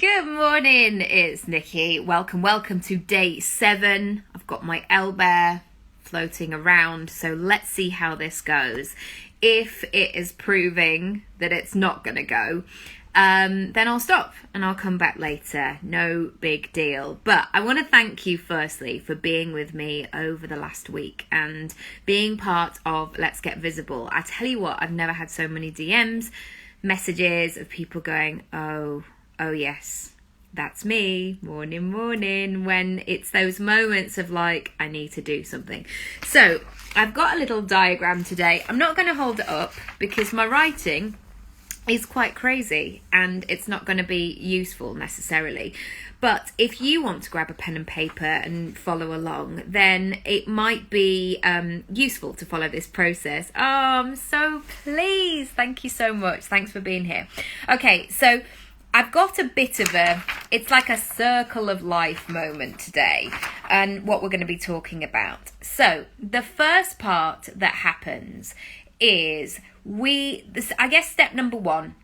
Good morning, it's Nikki. Welcome to day 7. I've got my owlbear floating around, so let's see how this goes. If it is proving that it's not going to go, then I'll stop and I'll come back later. No big deal. But I want to thank you firstly for being with me over the last week and being part of Let's Get Visible. I tell you what, I've never had so many DMs, messages of people going, oh yes, that's me, morning, when it's those moments of like, I need to do something. So I've got a little diagram today. I'm not going to hold it up because my writing is quite crazy and it's not going to be useful necessarily. But if you want to grab a pen and paper and follow along, then it might be useful to follow this process. Oh, I'm so pleased. Thank you so much. Thanks for being here. Okay, so I've got a bit of it's like a circle of life moment today and what we're going to be talking about. So the first part that happens is I guess step number 1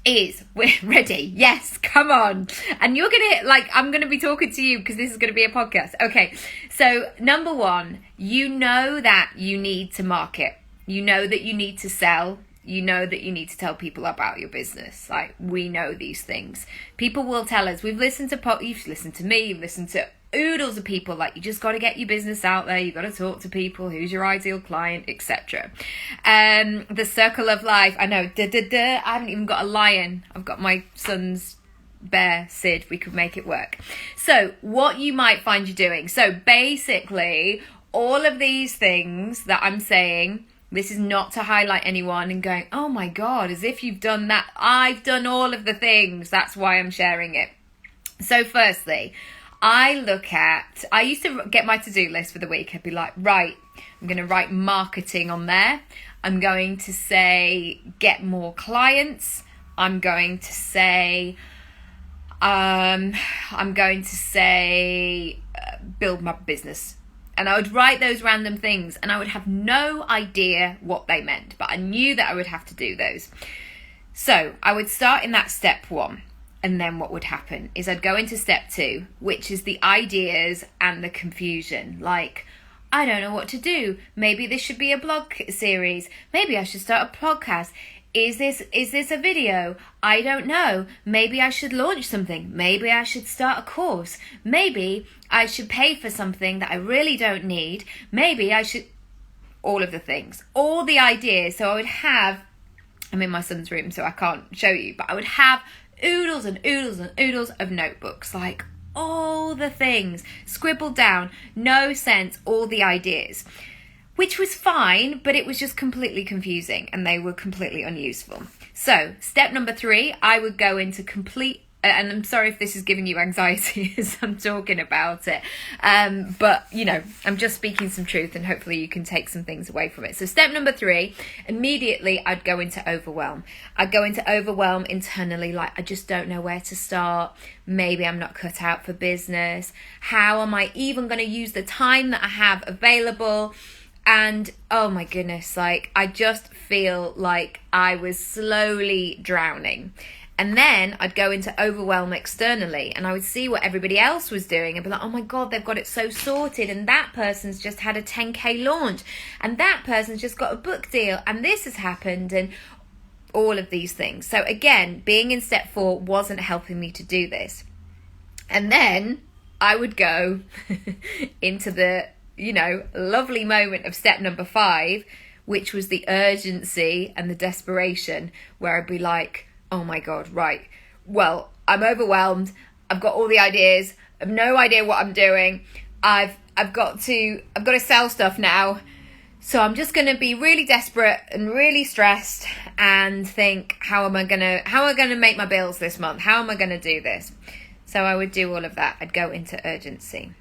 is we're ready. Yes, come on. And you're going to, I'm going to be talking to you because this is going to be a podcast. Okay, so number 1, you know that you need to market. You know that you need to sell. You know that you need to tell people about your business. Like, we know these things. People will tell us. You've listened to me, you've listened to oodles of people, like, you just got to get your business out there, you got to talk to people, who's your ideal client, etc. The circle of life, I know, I haven't even got a lion. I've got my son's bear, Sid. We could make it work. So what you might find you doing. So basically, all of these things that I'm saying, this is not to highlight anyone and going, oh my God, as if you've done that. I've done all of the things. That's why I'm sharing it. So firstly, I used to get my to-do list for the week. I'd be like, right, I'm going to write marketing on there. I'm going to say, get more clients. I'm going to say, build my business. And I would write those random things and I would have no idea what they meant, but I knew that I would have to do those. So I would start in that step 1. And then what would happen is I'd go into step 2, which is the ideas and the confusion. Like, I don't know what to do. Maybe this should be a blog series. Maybe I should start a podcast. Is this a video? I don't know. Maybe I should launch something. Maybe I should start a course. Maybe I should pay for something that I really don't need. Maybe I should... All of the things. All the ideas. So I would have... I'm in my son's room, so I can't show you. But I would have oodles and oodles and oodles of notebooks. Like, all the things. Scribbled down. No sense. All the ideas. Which was fine, but it was just completely confusing and they were completely unuseful. So step number 3, I would go into and I'm sorry if this is giving you anxiety as I'm talking about it. But, I'm just speaking some truth and hopefully you can take some things away from it. So step number 3, immediately I'd go into overwhelm. I'd go into overwhelm internally, like, I just don't know where to start. Maybe I'm not cut out for business. How am I even going to use the time that I have available? And oh my goodness, I just feel like I was slowly drowning. And then I'd go into overwhelm externally and I would see what everybody else was doing and be like, oh my God, they've got it so sorted. And that person's just had a 10K launch and that person's just got a book deal and this has happened and all of these things. So again, being in step 4 wasn't helping me to do this. And then I would go into the lovely moment of step number 5, which was the urgency and the desperation, where I'd be like, oh my God, right. Well, I'm overwhelmed. I've got all the ideas. I've no idea what I'm doing. I've got to sell stuff now. So I'm just going to be really desperate and really stressed and think, how am I going to make my bills this month? How am I going to do this? So I would do all of that. I'd go into urgency.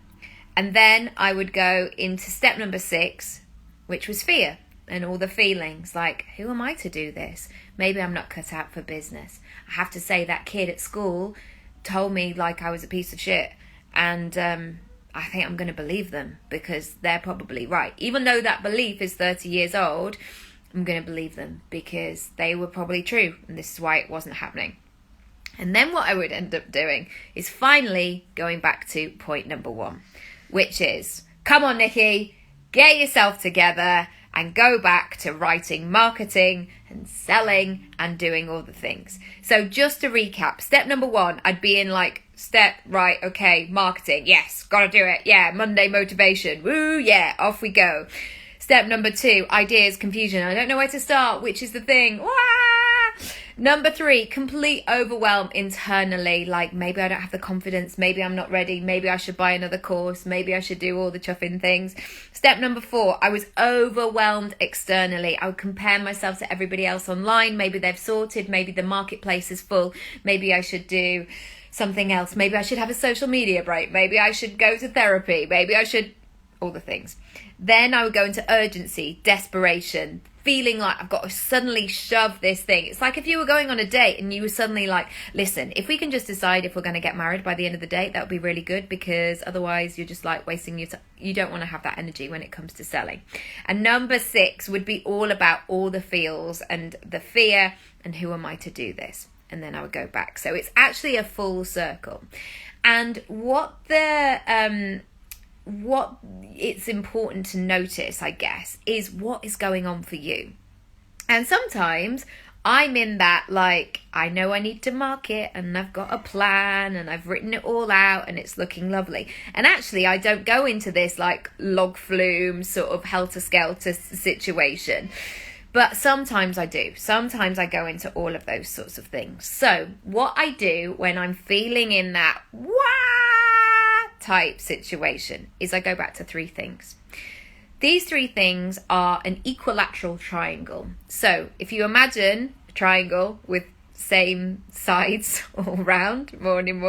And then I would go into step number 6, which was fear and all the feelings like, who am I to do this? Maybe I'm not cut out for business. I have to say that kid at school told me like I was a piece of shit. And I think I'm going to believe them because they're probably right. Even though that belief is 30 years old, I'm going to believe them because they were probably true. And this is why it wasn't happening. And then what I would end up doing is finally going back to point number 1, which is, come on, Nikki, get yourself together and go back to writing marketing and selling and doing all the things. So just to recap, step number 1, I'd be in like okay, marketing. Yes, gotta do it. Yeah, Monday motivation. Woo, yeah, off we go. Step number 2, ideas, confusion. I don't know where to start, which is the thing. Wah! Number 3, complete overwhelm internally. Like maybe I don't have the confidence. Maybe I'm not ready. Maybe I should buy another course. Maybe I should do all the chuffing things. Step number 4, I was overwhelmed externally. I would compare myself to everybody else online. Maybe they've sorted. Maybe the marketplace is full. Maybe I should do something else. Maybe I should have a social media break. Maybe I should go to therapy. Maybe I should... all the things. Then I would go into urgency, desperation, feeling like I've got to suddenly shove this thing. It's like if you were going on a date and you were suddenly like, listen, if we can just decide if we're going to get married by the end of the date, that would be really good, because otherwise you're just like wasting your time. You don't want to have that energy when it comes to selling. And number 6 would be all about all the feels and the fear and who am I to do this? And then I would go back. So it's actually a full circle. And what it's important to notice, I guess, is what is going on for you. And sometimes I'm in that, like, I know I need to market and I've got a plan and I've written it all out and it's looking lovely. And actually I don't go into this like log flume sort of helter-skelter situation. But sometimes I do. Sometimes I go into all of those sorts of things. So what I do when I'm feeling in that type situation is I go back to 3 things. These 3 things are an equilateral triangle. So if you imagine a triangle with same sides all round, morning,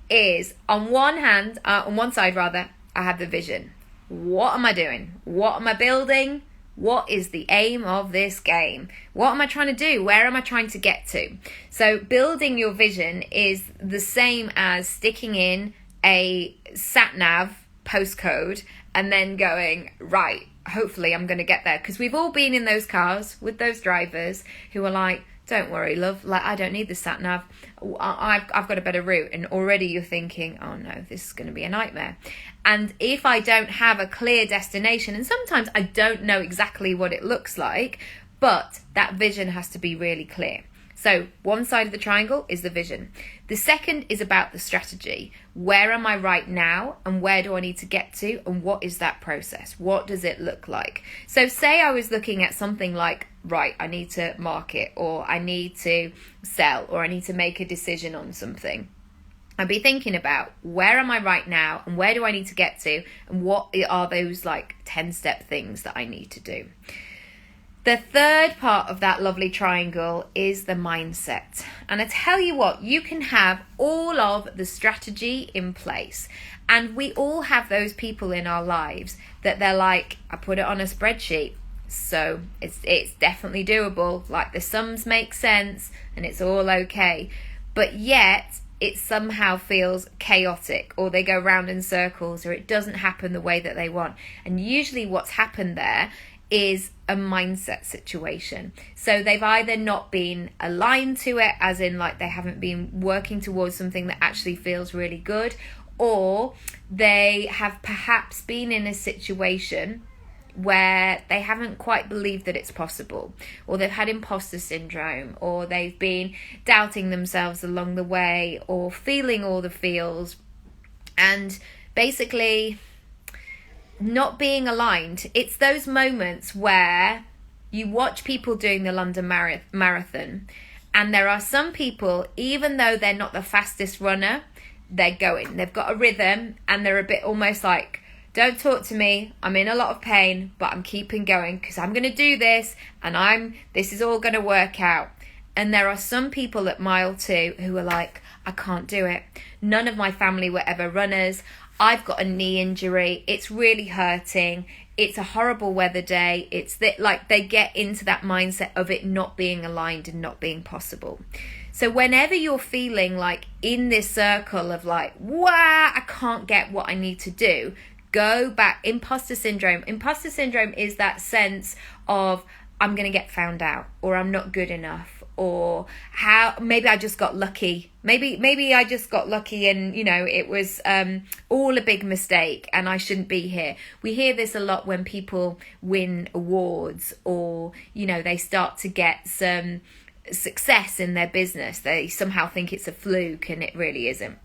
is on one side, I have the vision. What am I doing? What am I building? What is the aim of this game? What am I trying to do? Where am I trying to get to? So building your vision is the same as sticking in a sat-nav postcode and then going, right, hopefully I'm going to get there. Because we've all been in those cars with those drivers who are like, don't worry, love, like I don't need the sat-nav. I've got a better route. And already you're thinking, oh no, this is going to be a nightmare. And if I don't have a clear destination, and sometimes I don't know exactly what it looks like, but that vision has to be really clear. So one side of the triangle is the vision. The second is about the strategy. Where am I right now and where do I need to get to and what is that process? What does it look like? So say I was looking at something like, right, I need to market or I need to sell or I need to make a decision on something. I'd be thinking about where am I right now and where do I need to get to and what are those like 10-step things that I need to do. The third part of that lovely triangle is the mindset. And I tell you what, you can have all of the strategy in place. And we all have those people in our lives that they're like, I put it on a spreadsheet, so it's definitely doable. Like the sums make sense and it's all okay. But yet it somehow feels chaotic, or they go round in circles, or it doesn't happen the way that they want. And usually what's happened there is a mindset situation. So they've either not been aligned to it, as in like they haven't been working towards something that actually feels really good, or they have perhaps been in a situation where they haven't quite believed that it's possible, or they've had imposter syndrome, or they've been doubting themselves along the way, or feeling all the feels, and basically not being aligned. It's those moments where you watch people doing the London Marathon, and there are some people, even though they're not the fastest runner, they're going. They've got a rhythm, and they're a bit almost like, don't talk to me, I'm in a lot of pain, but I'm keeping going because I'm going to do this, and this is all going to work out. And there are some people at mile 2 who are like, I can't do it. None of my family were ever runners. I've got a knee injury. It's really hurting. It's a horrible weather day. It's that, like, they get into that mindset of it not being aligned and not being possible. So whenever you're feeling like in this circle of like, wow, I can't get what I need to do, go back. Imposter syndrome. Imposter syndrome is that sense of I'm going to get found out, or I'm not good enough, or how maybe I just got lucky. Maybe I just got lucky and, it was all a big mistake and I shouldn't be here. We hear this a lot when people win awards or, they start to get some success in their business. They somehow think it's a fluke and it really isn't.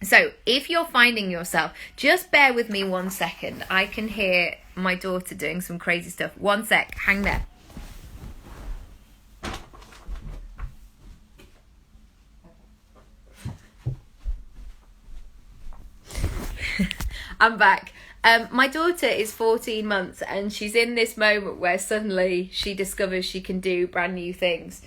So if you're finding yourself, just bear with me 1 second. I can hear my daughter doing some crazy stuff. 1 sec, hang there. I'm back. My daughter is 14 months and she's in this moment where suddenly she discovers she can do brand new things.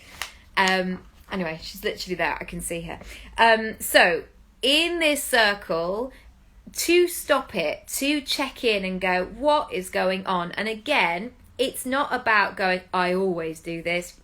Anyway, she's literally there. I can see her. So in this circle, to stop it, to check in and go, what is going on? And again, it's not about going, I always do this.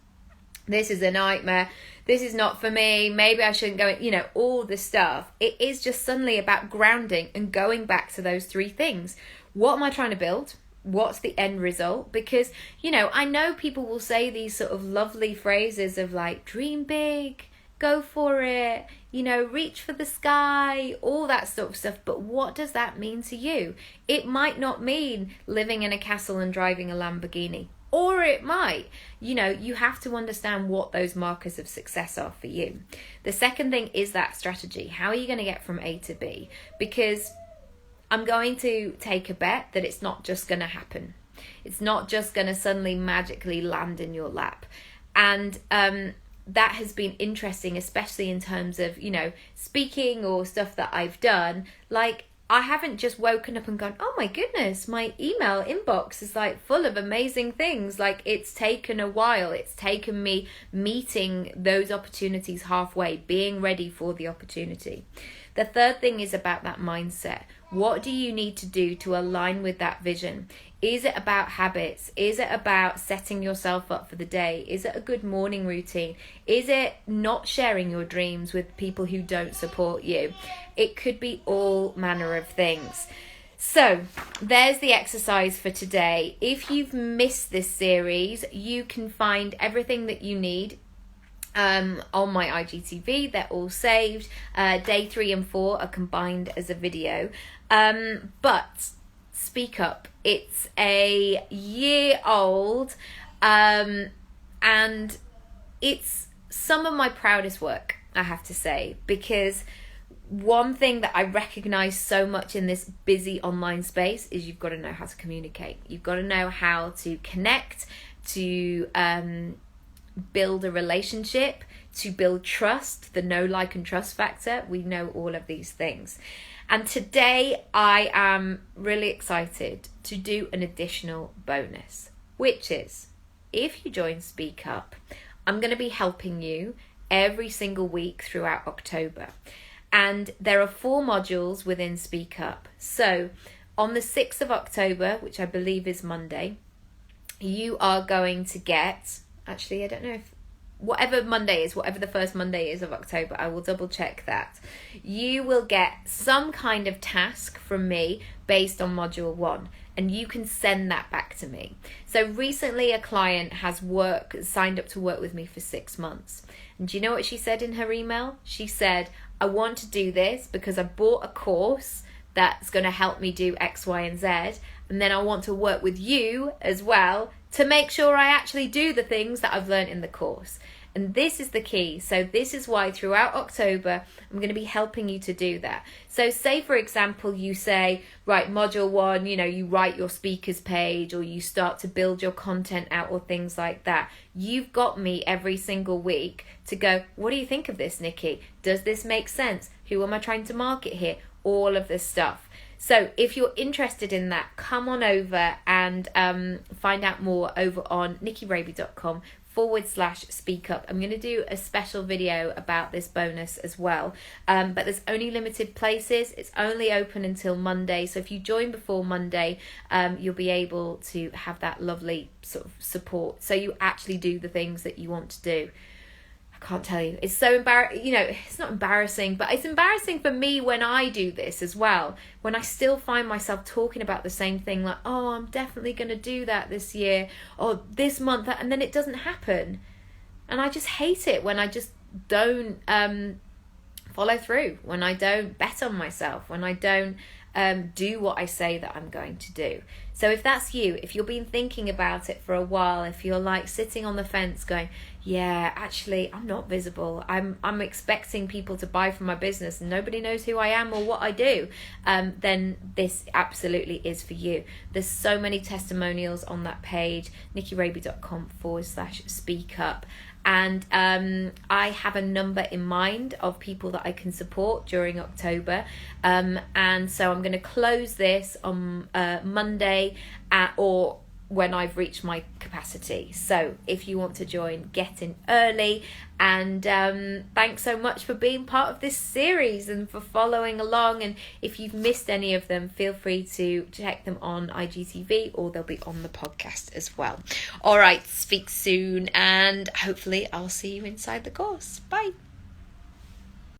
This is a nightmare. This is not for me. Maybe I shouldn't go, all this stuff. It is just suddenly about grounding and going back to those 3 things. What am I trying to build? What's the end result? Because, I know people will say these sort of lovely phrases of like, dream big, go for it, reach for the sky, all that sort of stuff. But what does that mean to you? It might not mean living in a castle and driving a Lamborghini. Or it might. You have to understand what those markers of success are for you. The second thing is that strategy. How are you going to get from A to B? Because I'm going to take a bet that it's not just going to happen. It's not just going to suddenly magically land in your lap. And that has been interesting, especially in terms of, speaking or stuff that I've done. Like, I haven't just woken up and gone, oh my goodness, my email inbox is like full of amazing things. Like, it's taken a while. It's taken me meeting those opportunities halfway, being ready for the opportunity. The third thing is about that mindset. What do you need to do to align with that vision? Is it about habits? Is it about setting yourself up for the day? Is it a good morning routine? Is it not sharing your dreams with people who don't support you? It could be all manner of things. So there's the exercise for today. If you've missed this series, you can find everything that you need on my IGTV. They're all saved. Day 3 and 4 are combined as a video. But Speak Up, it's a year old, and it's some of my proudest work, I have to say, because one thing that I recognize so much in this busy online space is you've got to know how to communicate. You've got to know how to connect, to build a relationship, to build trust, the know, like, and trust factor. We know all of these things. And today I am really excited to do an additional bonus, which is, if you join Speak Up, I'm going to be helping you every single week throughout October. And there are 4 modules within Speak Up. So on the 6th of October, which I believe is Monday, you are going to get, actually, I don't know if, whatever Monday is, whatever the first Monday is of October, I will double check that. You will get some kind of task from me based on module 1, and you can send that back to me. So recently a client has signed up to work with me for 6 months. And do you know what she said in her email? She said, I want to do this because I bought a course that's going to help me do X, Y, and Z. And then I want to work with you as well to make sure I actually do the things that I've learned in the course. And this is the key. So this is why throughout October, I'm going to be helping you to do that. So say, for example, you say, right, module 1, you write your speakers page, or you start to build your content out, or things like that. You've got me every single week to go, what do you think of this, Nikki? Does this make sense? Who am I trying to market here? All of this stuff. So if you're interested in that, come on over and find out more over on nikkibraby.com/speak up. I'm going to do a special video about this bonus as well, but there's only limited places. It's only open until Monday, so if you join before Monday, you'll be able to have that lovely sort of support, so you actually do the things that you want to do. I can't tell you, it's so embarrassing. It's not embarrassing, but it's embarrassing for me when I do this as well, when I still find myself talking about the same thing, like, oh, I'm definitely going to do that this year or this month, and then it doesn't happen. And I just hate it when I just don't follow through, when I don't bet on myself, when I don't do what I say that I'm going to do. So if that's you, if you've been thinking about it for a while, if you're like sitting on the fence going, yeah, actually I'm not visible, I'm expecting people to buy from my business and nobody knows who I am or what I do, then this absolutely is for you. There's so many testimonials on that page, nikkiraby.com/speak up. And I have a number in mind of people that I can support during October, and so I'm going to close this on Monday or when I've reached my capacity. So if you want to join, get in early. And thanks so much for being part of this series and for following along. And if you've missed any of them, feel free to check them on IGTV, or they'll be on the podcast as well. All right, speak soon, and hopefully I'll see you inside the course. Bye.